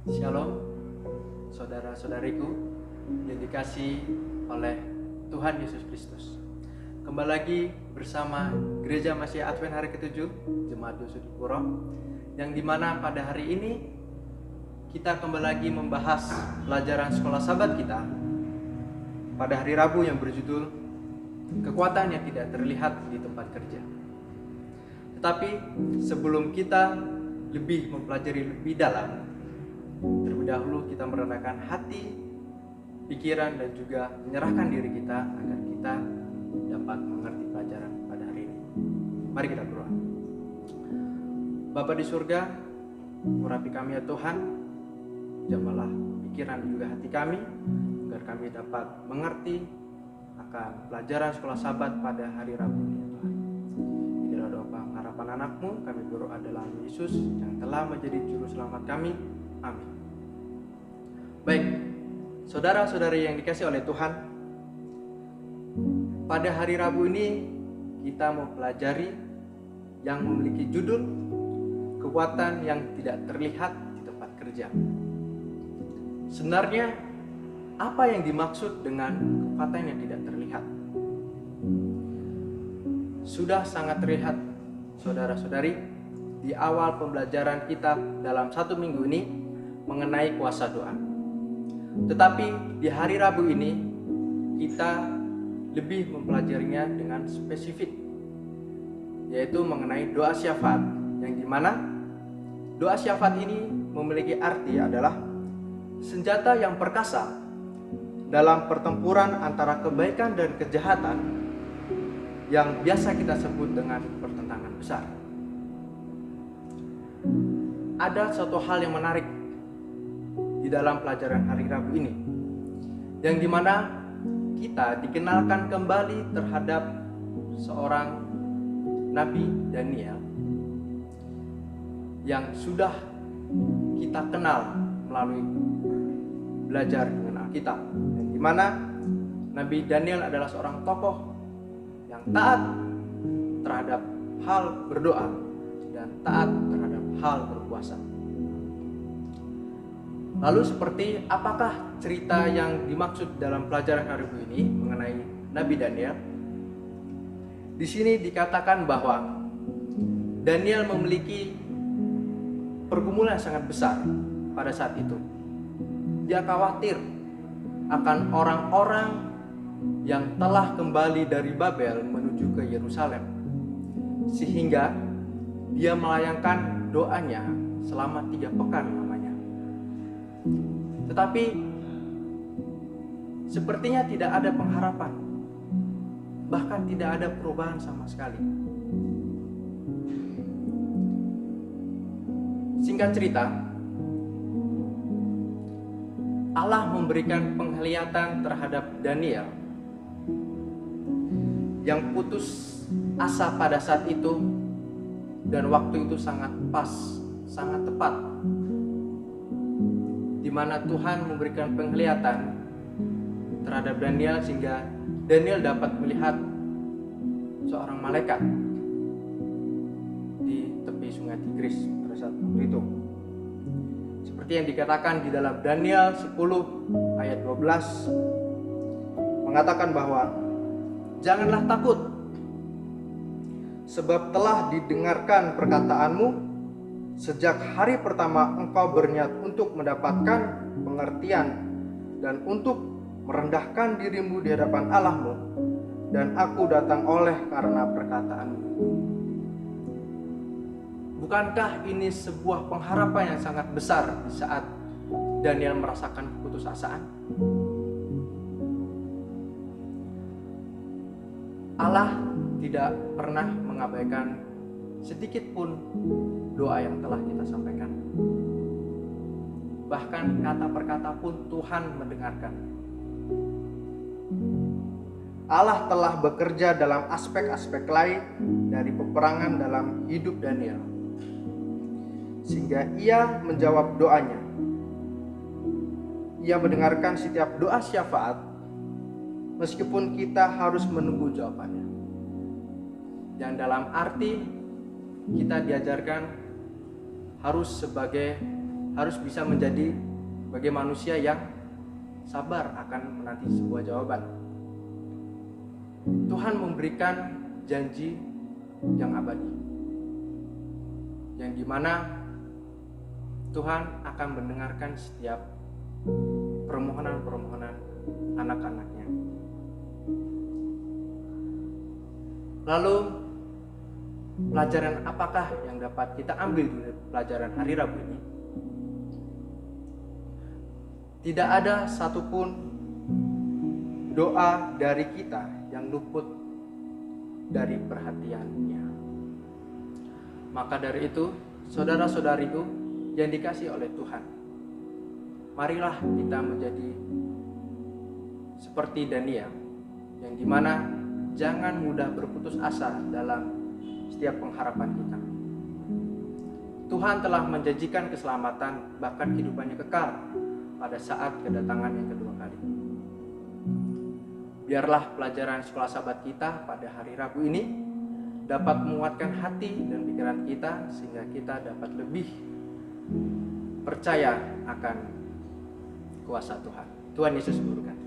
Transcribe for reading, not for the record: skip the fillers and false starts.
Shalom, saudara-saudariku yang dikasihi oleh Tuhan Yesus Kristus. Kembali lagi bersama Gereja Masih Advent hari ke-7 Jemaat Dusun Puro, yang dimana pada hari ini kita kembali lagi membahas pelajaran sekolah sahabat kita pada hari Rabu yang berjudul Kekuatan yang Tidak Terlihat di Tempat Kerja. Tetapi sebelum kita lebih mempelajari lebih dalam, terlebih dahulu kita merendahkan hati, pikiran, dan juga menyerahkan diri kita agar kita dapat mengerti pelajaran pada hari ini. Mari kita berdoa. Bapa di surga, urapi kami ya Tuhan, jamahlah pikiran dan juga hati kami, agar kami dapat mengerti akan pelajaran sekolah sahabat pada hari Rabu ini ya Tuhan. Inilah doa pengharapan anakmu, kami berdoa dalam Yesus yang telah menjadi juru selamat kami. Amin. Baik, saudara-saudari yang dikasihi oleh Tuhan, pada hari Rabu ini kita mau pelajari yang memiliki judul Kekuatan yang Tidak Terlihat di Tempat Kerja. Sebenarnya apa yang dimaksud dengan kekuatan yang tidak terlihat? Sudah sangat terlihat, saudara-saudari, di awal pembelajaran kita dalam satu minggu ini mengenai kuasa doa. Tetapi di hari Rabu ini kita lebih mempelajarinya dengan spesifik, yaitu mengenai doa syafaat, yang dimana doa syafaat ini memiliki arti adalah senjata yang perkasa dalam pertempuran antara kebaikan dan kejahatan yang biasa kita sebut dengan pertentangan besar. Ada satu hal yang menarik di dalam pelajaran hari Rabu ini, yang dimana kita dikenalkan kembali terhadap seorang Nabi Daniel yang sudah kita kenal melalui belajar dengan Alkitab, yang dimana Nabi Daniel adalah seorang tokoh yang taat terhadap hal berdoa dan taat terhadap hal berpuasa. Lalu seperti apakah cerita yang dimaksud dalam pelajaran hari ini mengenai Nabi Daniel? Di sini dikatakan bahwa Daniel memiliki pergumulan yang sangat besar pada saat itu. Dia khawatir akan orang-orang yang telah kembali dari Babel menuju ke Yerusalem, sehingga dia melayangkan doanya selama 3 pekan namanya. Tetapi sepertinya tidak ada pengharapan, bahkan tidak ada perubahan sama sekali. Singkat cerita, Allah memberikan penglihatan terhadap Daniel yang putus asa pada saat itu, dan waktu itu sangat pas, sangat tepat, di mana Tuhan memberikan penglihatan terhadap Daniel sehingga Daniel dapat melihat seorang malaikat di tepi sungai Tigris pada saat itu. Seperti yang dikatakan di dalam Daniel 10 ayat 12, mengatakan bahwa janganlah takut, sebab telah didengarkan perkataanmu. Sejak hari pertama engkau berniat untuk mendapatkan pengertian dan untuk merendahkan dirimu di hadapan Allahmu, dan aku datang oleh karena perkataanmu. Bukankah ini sebuah pengharapan yang sangat besar di saat Daniel merasakan keputusasaan? Allah tidak pernah mengabaikan sedikit pun doa yang telah kita sampaikan. Bahkan kata per kata pun Tuhan mendengarkan. Allah telah bekerja dalam aspek-aspek lain dari peperangan dalam hidup Daniel, sehingga ia menjawab doanya. Ia mendengarkan setiap doa syafaat, meskipun kita harus menunggu jawabannya. Dan dalam arti kita diajarkan harus sebagai harus bisa menjadi sebagai manusia yang sabar akan menanti sebuah jawaban. Tuhan memberikan janji yang abadi, yang dimana Tuhan akan mendengarkan setiap permohonan-permohonan anak-anaknya. Lalu pelajaran apakah yang dapat kita ambil dari pelajaran hari Rabu ini? Tidak ada satupun doa dari kita yang luput dari perhatiannya. Maka dari itu, saudara-saudariku yang dikasihi oleh Tuhan, marilah kita menjadi seperti Daniel, yang dimana jangan mudah berputus asa dalam setiap pengharapan kita. Tuhan telah menjanjikan keselamatan, bahkan kehidupannya kekal pada saat kedatangan yang kedua kali. Biarlah pelajaran sekolah sahabat kita pada hari Rabu ini dapat menguatkan hati dan pikiran kita, sehingga kita dapat lebih percaya akan kuasa Tuhan. Tuhan Yesus memberkati.